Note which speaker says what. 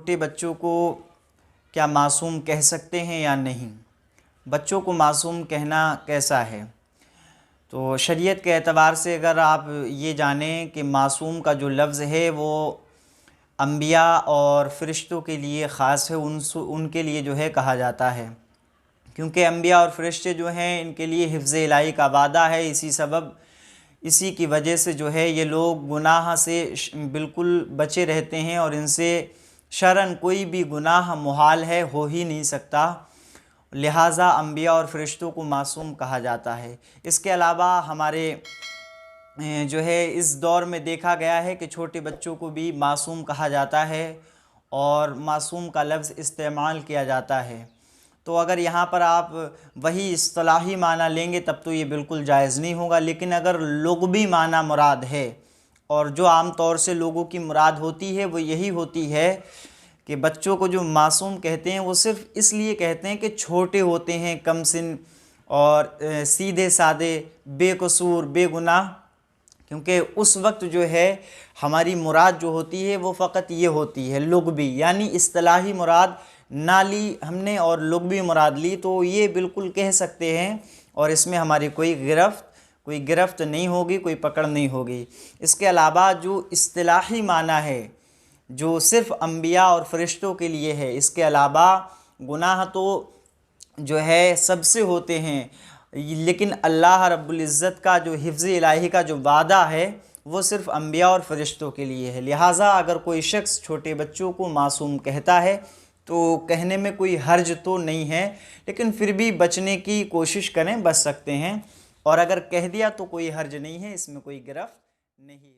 Speaker 1: छोटे बच्चों को क्या मासूम कह सकते हैं या नहीं? बच्चों को मासूम कहना कैसा है? तो शरीयत के एतबार से अगर आप ये जानें कि मासूम का जो लफ्ज़ है वो अंबिया और फ़रिश्तों के लिए ख़ास है, उनके लिए जो है कहा जाता है, क्योंकि अंबिया और फ़रिश्ते जो हैं इनके लिए हिफ्ज़ इलाही का वादा है। इसी की वजह से जो है ये लोग गुनाह से बिल्कुल बचे रहते हैं और इनसे शरन कोई भी गुनाह मुहाल है, हो ही नहीं सकता। लिहाजा अंबिया और फ़रिश्तों को मासूम कहा जाता है। इसके अलावा हमारे जो है इस दौर में देखा गया है कि छोटे बच्चों को भी मासूम कहा जाता है और मासूम का लफ्ज़ इस्तेमाल किया जाता है। तो अगर यहाँ पर आप वही इस्तिलाही माना लेंगे तब तो ये बिल्कुल जायज़ नहीं होगा, लेकिन अगर लुग़वी माना मुराद है, और जो आम तौर से लोगों की मुराद होती है वो यही होती है कि बच्चों को जो मासूम कहते हैं वो सिर्फ़ इसलिए कहते हैं कि छोटे होते हैं, कम सिन और सीधे सादे, बेकसूर, बेगुनाह। क्योंकि उस वक्त जो है हमारी मुराद जो होती है वो फ़कत ये होती है लुग़वी, यानी इस्तिलाही मुराद ना ली हमने और लुग़वी मुराद ली, तो ये बिल्कुल कह सकते हैं और इसमें हमारी कोई गिरफ्त नहीं होगी, कोई पकड़ नहीं होगी। इसके अलावा जो इस्तिलाही माना है जो सिर्फ़ अंबिया और फ़रिश्तों के लिए है, इसके अलावा गुनाह तो जो है सबसे होते हैं, लेकिन अल्लाह रब्बुल इज़्ज़त का जो हिफ्ज़ इलाही का जो वादा है वो सिर्फ़ अंबिया और फ़रिश्तों के लिए है। लिहाजा अगर कोई शख्स छोटे बच्चों को मासूम कहता है तो कहने में कोई हर्ज तो नहीं है, लेकिन फिर भी बचने की कोशिश करें, बच सकते हैं। और अगर कह दिया तो कोई हर्ज नहीं है, इसमें कोई गिरफ्त नहीं है।